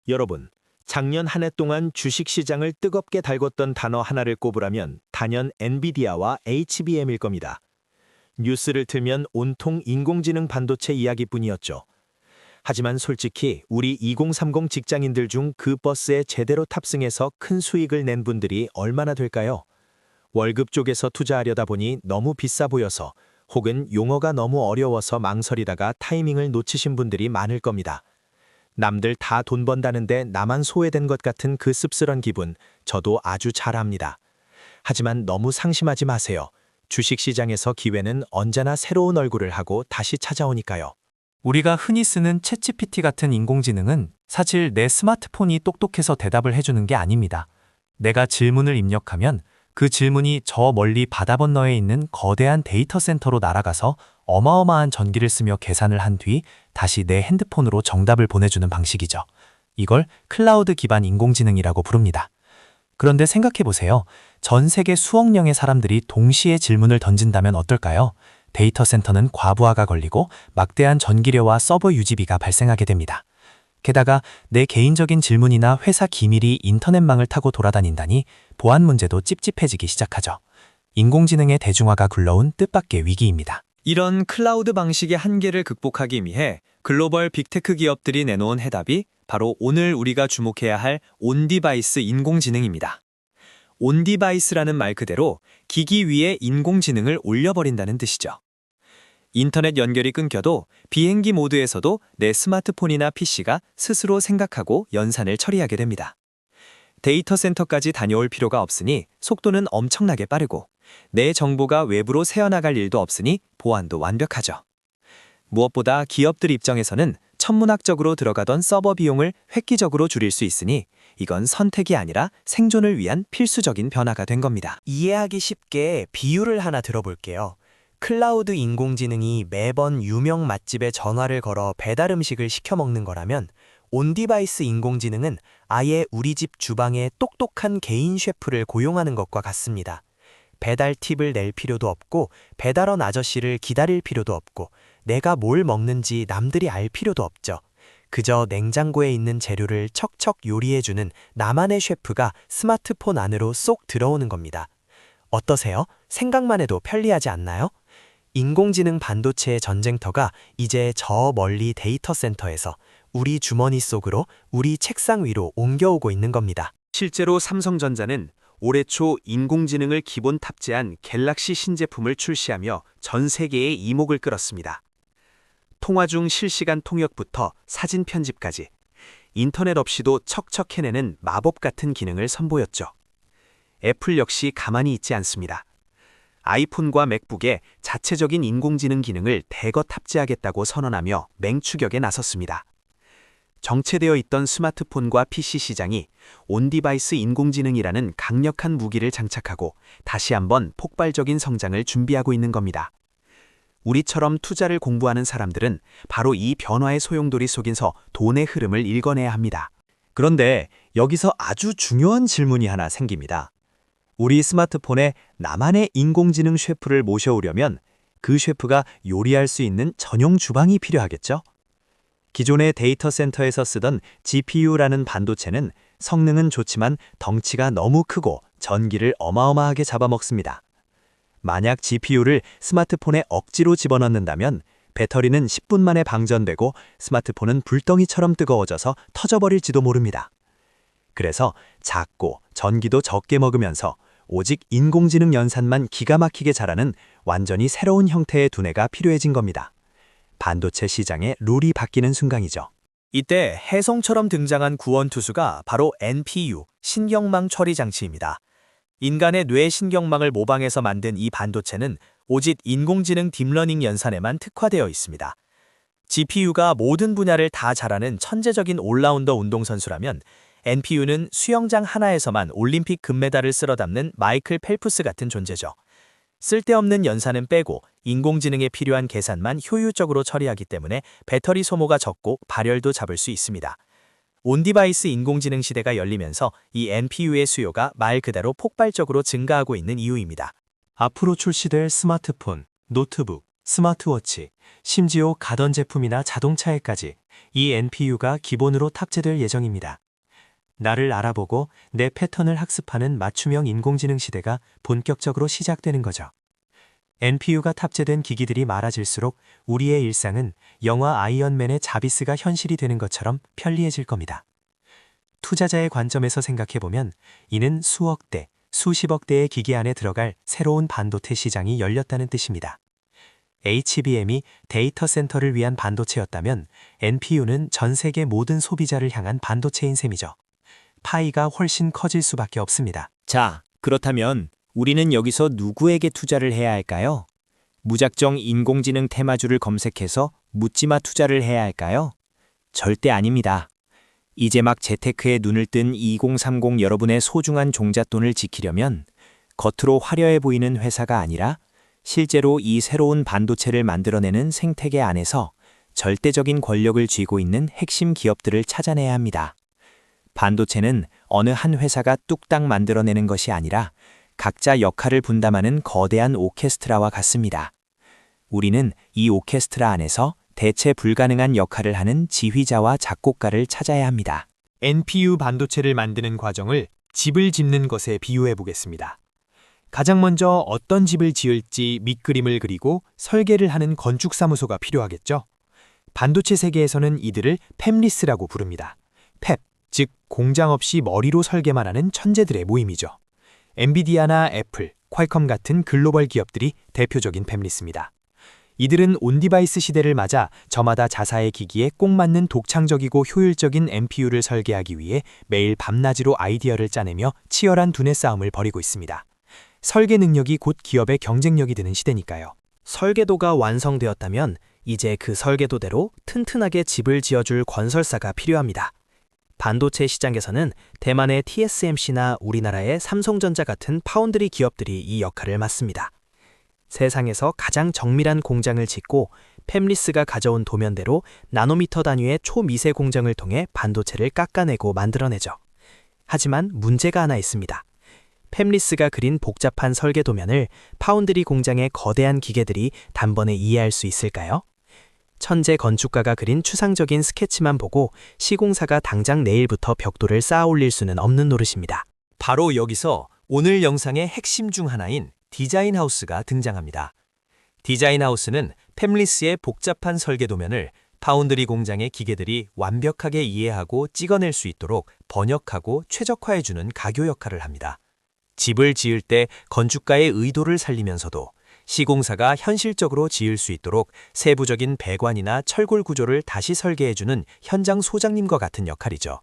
여러분, 작년 한 해 동안 주식시장을 뜨겁게 달궜던 단어 하나를 꼽으라면 단연 엔비디아와 HBM일 겁니다. 뉴스를 틀면 온통 인공지능 반도체 이야기뿐이었죠. 하지만 솔직히 우리 2030 직장인들 중 그 버스에 제대로 탑승해서 큰 수익을 낸 분들이 얼마나 될까요? 월급 쪽에서 투자하려다 보니 너무 비싸 보여서 혹은 용어가 너무 어려워서 망설이다가 타이밍을 놓치신 분들이 많을 겁니다. 남들 다 돈 번다는데 나만 소외된 것 같은 그 씁쓸한 기분, 저도 아주 잘 압니다. 하지만 너무 상심하지 마세요. 주식시장에서 기회는 언제나 새로운 얼굴을 하고 다시 찾아오니까요. 우리가 흔히 쓰는 챗GPT 같은 인공지능은 사실 내 스마트폰이 똑똑해서 대답을 해주는 게 아닙니다. 내가 질문을 입력하면 그 질문이 저 멀리 바다 건너에 있는 거대한 데이터 센터로 날아가서 어마어마한 전기를 쓰며 계산을 한 뒤 다시 내 핸드폰으로 정답을 보내주는 방식이죠. 이걸 클라우드 기반 인공지능이라고 부릅니다. 그런데 생각해보세요. 전 세계 수억 명의 사람들이 동시에 질문을 던진다면 어떨까요? 데이터 센터는 과부하가 걸리고 막대한 전기료와 서버 유지비가 발생하게 됩니다. 게다가 내 개인적인 질문이나 회사 기밀이 인터넷망을 타고 돌아다닌다니 보안 문제도 찝찝해지기 시작하죠. 인공지능의 대중화가 굴러온 뜻밖의 위기입니다. 이런 클라우드 방식의 한계를 극복하기 위해 글로벌 빅테크 기업들이 내놓은 해답이 바로 오늘 우리가 주목해야 할 온디바이스 인공지능입니다. 온디바이스라는 말 그대로 기기 위에 인공지능을 올려버린다는 뜻이죠. 인터넷 연결이 끊겨도 비행기 모드에서도 내 스마트폰이나 PC가 스스로 생각하고 연산을 처리하게 됩니다. 데이터 센터까지 다녀올 필요가 없으니 속도는 엄청나게 빠르고 내 정보가 외부로 새어나갈 일도 없으니 보안도 완벽하죠. 무엇보다 기업들 입장에서는 천문학적으로 들어가던 서버 비용을 획기적으로 줄일 수 있으니 이건 선택이 아니라 생존을 위한 필수적인 변화가 된 겁니다. 이해하기 쉽게 비유를 하나 들어볼게요. 클라우드 인공지능이 매번 유명 맛집에 전화를 걸어 배달 음식을 시켜 먹는 거라면 온디바이스 인공지능은 아예 우리 집 주방에 똑똑한 개인 셰프를 고용하는 것과 같습니다. 배달 팁을 낼 필요도 없고 배달원 아저씨를 기다릴 필요도 없고 내가 뭘 먹는지 남들이 알 필요도 없죠. 그저 냉장고에 있는 재료를 척척 요리해주는 나만의 셰프가 스마트폰 안으로 쏙 들어오는 겁니다. 어떠세요? 생각만 해도 편리하지 않나요? 인공지능 반도체의 전쟁터가 이제 저 멀리 데이터 센터에서 우리 주머니 속으로 우리 책상 위로 옮겨오고 있는 겁니다. 실제로 삼성전자는 올해 초 인공지능을 기본 탑재한 갤럭시 신제품을 출시하며 전 세계에 이목을 끌었습니다. 통화 중 실시간 통역부터 사진 편집까지 인터넷 없이도 척척 해내는 마법 같은 기능을 선보였죠. 애플 역시 가만히 있지 않습니다. 아이폰과 맥북에 자체적인 인공지능 기능을 대거 탑재하겠다고 선언하며 맹추격에 나섰습니다. 정체되어 있던 스마트폰과 PC 시장이 온디바이스 인공지능이라는 강력한 무기를 장착하고 다시 한번 폭발적인 성장을 준비하고 있는 겁니다. 우리처럼 투자를 공부하는 사람들은 바로 이 변화의 소용돌이 속에서 돈의 흐름을 읽어내야 합니다. 그런데 여기서 아주 중요한 질문이 하나 생깁니다. 우리 스마트폰에 나만의 인공지능 셰프를 모셔오려면 그 셰프가 요리할 수 있는 전용 주방이 필요하겠죠? 기존의 데이터 센터에서 쓰던 GPU라는 반도체는 성능은 좋지만 덩치가 너무 크고 전기를 어마어마하게 잡아먹습니다. 만약 GPU를 스마트폰에 억지로 집어넣는다면 배터리는 10분 만에 방전되고 스마트폰은 불덩이처럼 뜨거워져서 터져버릴지도 모릅니다. 그래서 작고 전기도 적게 먹으면서 오직 인공지능 연산만 기가 막히게 잘하는 완전히 새로운 형태의 두뇌가 필요해진 겁니다. 반도체 시장의 룰이 바뀌는 순간이죠. 이때 혜성처럼 등장한 구원투수가 바로 NPU, 신경망 처리 장치입니다. 인간의 뇌 신경망을 모방해서 만든 이 반도체는 오직 인공지능 딥러닝 연산에만 특화되어 있습니다. GPU가 모든 분야를 다 잘하는 천재적인 올라운더 운동선수라면 NPU는 수영장 하나에서만 올림픽 금메달을 쓸어 담는 마이클 펠프스 같은 존재죠. 쓸데없는 연산은 빼고 인공지능에 필요한 계산만 효율적으로 처리하기 때문에 배터리 소모가 적고 발열도 잡을 수 있습니다. 온디바이스 인공지능 시대가 열리면서 이 NPU의 수요가 말 그대로 폭발적으로 증가하고 있는 이유입니다. 앞으로 출시될 스마트폰, 노트북, 스마트워치, 심지어 가전제품이나 자동차에까지 이 NPU가 기본으로 탑재될 예정입니다. 나를 알아보고 내 패턴을 학습하는 맞춤형 인공지능 시대가 본격적으로 시작되는 거죠. NPU가 탑재된 기기들이 많아질수록 우리의 일상은 영화 아이언맨의 자비스가 현실이 되는 것처럼 편리해질 겁니다. 투자자의 관점에서 생각해보면 이는 수억 대, 수십억 대의 기기 안에 들어갈 새로운 반도체 시장이 열렸다는 뜻입니다. HBM이 데이터 센터를 위한 반도체였다면 NPU는 전 세계 모든 소비자를 향한 반도체인 셈이죠. 파이가 훨씬 커질 수밖에 없습니다. 자, 그렇다면 우리는 여기서 누구에게 투자를 해야 할까요? 무작정 인공지능 테마주를 검색해서 묻지마 투자를 해야 할까요? 절대 아닙니다. 이제 막 재테크에 눈을 뜬 2030 여러분의 소중한 종잣돈을 지키려면 겉으로 화려해 보이는 회사가 아니라 실제로 이 새로운 반도체를 만들어내는 생태계 안에서 절대적인 권력을 쥐고 있는 핵심 기업들을 찾아내야 합니다. 반도체는 어느 한 회사가 뚝딱 만들어내는 것이 아니라 각자 역할을 분담하는 거대한 오케스트라와 같습니다. 우리는 이 오케스트라 안에서 대체 불가능한 역할을 하는 지휘자와 작곡가를 찾아야 합니다. NPU 반도체를 만드는 과정을 집을 짓는 것에 비유해 보겠습니다. 가장 먼저 어떤 집을 지을지 밑그림을 그리고 설계를 하는 건축사무소가 필요하겠죠. 반도체 세계에서는 이들을 팹리스라고 부릅니다. 팹, 즉 공장 없이 머리로 설계만 하는 천재들의 모임이죠. 엔비디아나 애플, 퀄컴 같은 글로벌 기업들이 대표적인 팹리스입니다. 이들은 온디바이스 시대를 맞아 저마다 자사의 기기에 꼭 맞는 독창적이고 효율적인 NPU를 설계하기 위해 매일 밤낮으로 아이디어를 짜내며 치열한 두뇌 싸움을 벌이고 있습니다. 설계 능력이 곧 기업의 경쟁력이 되는 시대니까요. 설계도가 완성되었다면 이제 그 설계도대로 튼튼하게 집을 지어줄 건설사가 필요합니다. 반도체 시장에서는 대만의 TSMC나 우리나라의 삼성전자 같은 파운드리 기업들이 이 역할을 맡습니다. 세상에서 가장 정밀한 공장을 짓고 팹리스가 가져온 도면대로 나노미터 단위의 초미세 공정을 통해 반도체를 깎아내고 만들어내죠. 하지만 문제가 하나 있습니다. 팹리스가 그린 복잡한 설계 도면을 파운드리 공장의 거대한 기계들이 단번에 이해할 수 있을까요? 천재 건축가가 그린 추상적인 스케치만 보고 시공사가 당장 내일부터 벽돌을 쌓아 올릴 수는 없는 노릇입니다. 바로 여기서 오늘 영상의 핵심 중 하나인 디자인 하우스가 등장합니다. 디자인 하우스는 팹리스의 복잡한 설계 도면을 파운드리 공장의 기계들이 완벽하게 이해하고 찍어낼 수 있도록 번역하고 최적화해주는 가교 역할을 합니다. 집을 지을 때 건축가의 의도를 살리면서도 시공사가 현실적으로 지을 수 있도록 세부적인 배관이나 철골 구조를 다시 설계해주는 현장 소장님과 같은 역할이죠.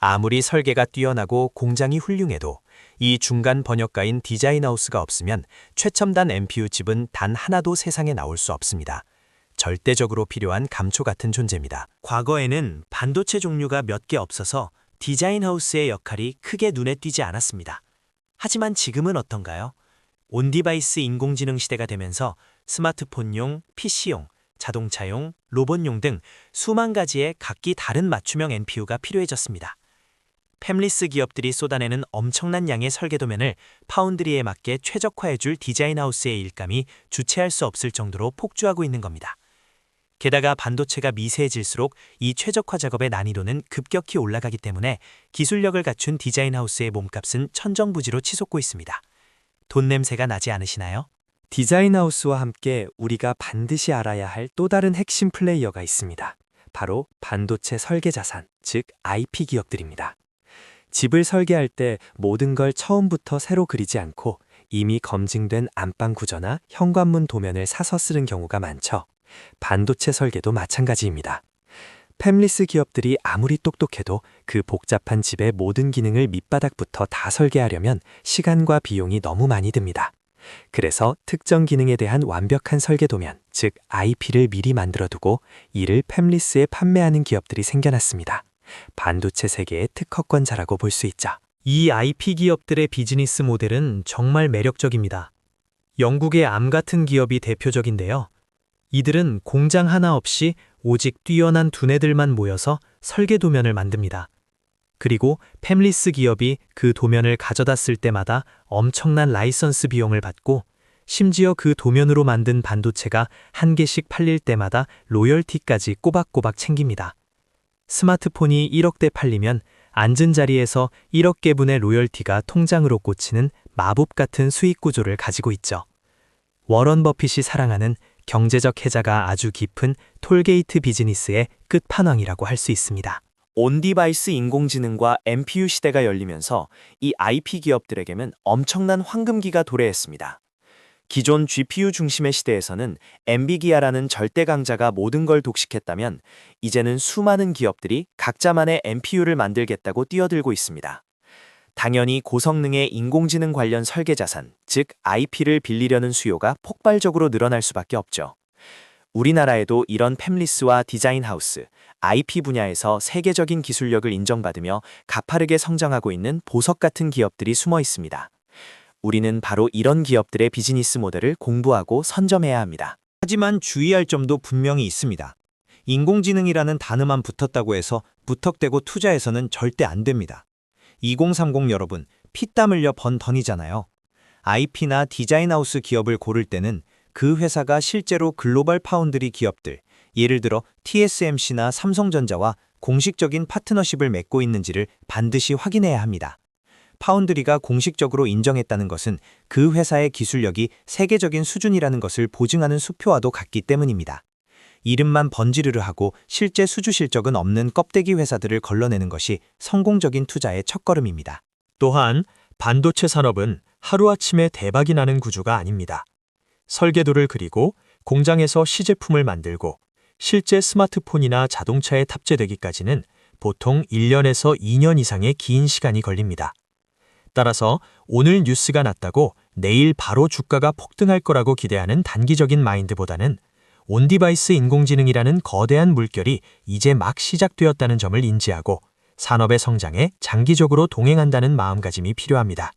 아무리 설계가 뛰어나고 공장이 훌륭해도 이 중간 번역가인 디자인하우스가 없으면 최첨단 NPU 칩은 단 하나도 세상에 나올 수 없습니다. 절대적으로 필요한 감초 같은 존재입니다. 과거에는 반도체 종류가 몇 개 없어서 디자인하우스의 역할이 크게 눈에 띄지 않았습니다. 하지만 지금은 어떤가요? 온디바이스 인공지능 시대가 되면서 스마트폰용, PC용, 자동차용, 로봇용 등 수만 가지의 각기 다른 맞춤형 NPU가 필요해졌습니다. 팹리스 기업들이 쏟아내는 엄청난 양의 설계도면을 파운드리에 맞게 최적화해줄 디자인하우스의 일감이 주체할 수 없을 정도로 폭주하고 있는 겁니다. 게다가 반도체가 미세해질수록 이 최적화 작업의 난이도는 급격히 올라가기 때문에 기술력을 갖춘 디자인하우스의 몸값은 천정부지로 치솟고 있습니다. 돈 냄새가 나지 않으시나요? 디자인하우스와 함께 우리가 반드시 알아야 할 또 다른 핵심 플레이어가 있습니다. 바로 반도체 설계 자산, 즉 IP 기업들입니다. 집을 설계할 때 모든 걸 처음부터 새로 그리지 않고 이미 검증된 안방 구조나 현관문 도면을 사서 쓰는 경우가 많죠. 반도체 설계도 마찬가지입니다. 팹리스 기업들이 아무리 똑똑해도 그 복잡한 집의 모든 기능을 밑바닥부터 다 설계하려면 시간과 비용이 너무 많이 듭니다. 그래서 특정 기능에 대한 완벽한 설계 도면, 즉 IP를 미리 만들어두고 이를 팹리스에 판매하는 기업들이 생겨났습니다. 반도체 세계의 특허권자라고 볼 수 있죠. 이 IP 기업들의 비즈니스 모델은 정말 매력적입니다. 영국의 암 같은 기업이 대표적인데요. 이들은 공장 하나 없이 오직 뛰어난 두뇌들만 모여서 설계 도면을 만듭니다. 그리고 팹리스 기업이 그 도면을 가져다 쓸 때마다 엄청난 라이선스 비용을 받고 심지어 그 도면으로 만든 반도체가 한 개씩 팔릴 때마다 로열티까지 꼬박꼬박 챙깁니다. 스마트폰이 1억대 팔리면 앉은 자리에서 1억 개분의 로열티가 통장으로 꽂히는 마법 같은 수익 구조를 가지고 있죠. 워런 버핏이 사랑하는 경제적 해자가 아주 깊은 톨게이트 비즈니스의 끝판왕이라고 할 수 있습니다. 온디바이스 인공지능과 MPU 시대가 열리면서 이 IP 기업들에게는 엄청난 황금기가 도래했습니다. 기존 GPU 중심의 시대에서는 엔비디아라는 절대 강자가 모든 걸 독식했다면 이제는 수많은 기업들이 각자만의 MPU를 만들겠다고 뛰어들고 있습니다. 당연히 고성능의 인공지능 관련 설계 자산, 즉 IP를 빌리려는 수요가 폭발적으로 늘어날 수밖에 없죠. 우리나라에도 이런 팹리스와 디자인 하우스, IP 분야에서 세계적인 기술력을 인정받으며 가파르게 성장하고 있는 보석 같은 기업들이 숨어 있습니다. 우리는 바로 이런 기업들의 비즈니스 모델을 공부하고 선점해야 합니다. 하지만 주의할 점도 분명히 있습니다. 인공지능이라는 단어만 붙었다고 해서 무턱대고 투자해서는 절대 안 됩니다. 2030 여러분, 피땀 흘려 번 던이잖아요. IP나 디자인하우스 기업을 고를 때는 그 회사가 실제로 글로벌 파운드리 기업들, 예를 들어 TSMC나 삼성전자와 공식적인 파트너십을 맺고 있는지를 반드시 확인해야 합니다. 파운드리가 공식적으로 인정했다는 것은 그 회사의 기술력이 세계적인 수준이라는 것을 보증하는 수표와도 같기 때문입니다. 이름만 번지르르 하고 실제 수주 실적은 없는 껍데기 회사들을 걸러내는 것이 성공적인 투자의 첫걸음입니다. 또한 반도체 산업은 하루아침에 대박이 나는 구조가 아닙니다. 설계도를 그리고 공장에서 시제품을 만들고 실제 스마트폰이나 자동차에 탑재되기까지는 보통 1년에서 2년 이상의 긴 시간이 걸립니다. 따라서 오늘 뉴스가 났다고 내일 바로 주가가 폭등할 거라고 기대하는 단기적인 마인드보다는 온디바이스 인공지능이라는 거대한 물결이 이제 막 시작되었다는 점을 인지하고 산업의 성장에 장기적으로 동행한다는 마음가짐이 필요합니다.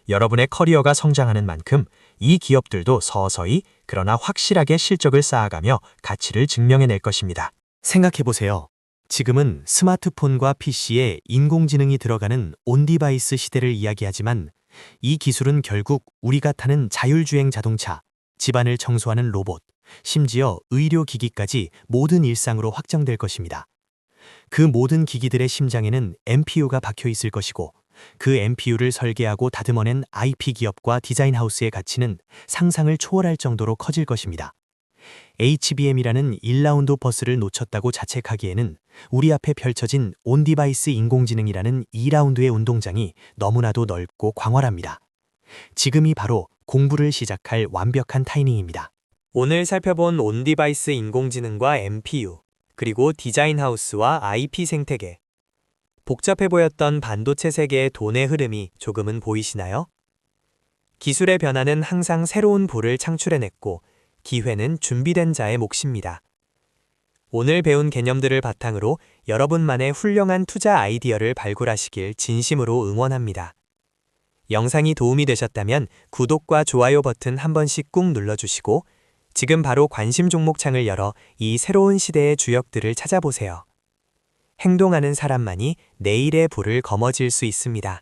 여러분의 커리어가 성장하는 만큼 이 기업들도 서서히 그러나 확실하게 실적을 쌓아가며 가치를 증명해낼 것입니다. 생각해보세요. 지금은 스마트폰과 PC에 인공지능이 들어가는 온디바이스 시대를 이야기하지만 이 기술은 결국 우리가 타는 자율주행 자동차, 집안을 청소하는 로봇, 심지어 의료기기까지 모든 일상으로 확장될 것입니다. 그 모든 기기들의 심장에는 MPU가 박혀 있을 것이고 그 MPU를 설계하고 다듬어낸 IP 기업과 디자인 하우스의 가치는 상상을 초월할 정도로 커질 것입니다. HBM이라는 1라운드 버스를 놓쳤다고 자책하기에는 우리 앞에 펼쳐진 온디바이스 인공지능이라는 2라운드의 운동장이 너무나도 넓고 광활합니다. 지금이 바로 공부를 시작할 완벽한 타이밍입니다. 오늘 살펴본 온디바이스 인공지능과 MPU, 그리고 디자인 하우스와 IP 생태계. 복잡해 보였던 반도체 세계의 돈의 흐름이 조금은 보이시나요? 기술의 변화는 항상 새로운 부를 창출해냈고 기회는 준비된 자의 몫입니다. 오늘 배운 개념들을 바탕으로 여러분만의 훌륭한 투자 아이디어를 발굴하시길 진심으로 응원합니다. 영상이 도움이 되셨다면 구독과 좋아요 버튼 한 번씩 꾹 눌러주시고 지금 바로 관심 종목 창을 열어 이 새로운 시대의 주역들을 찾아보세요. 행동하는 사람만이 내일의 부를 거머쥘 수 있습니다.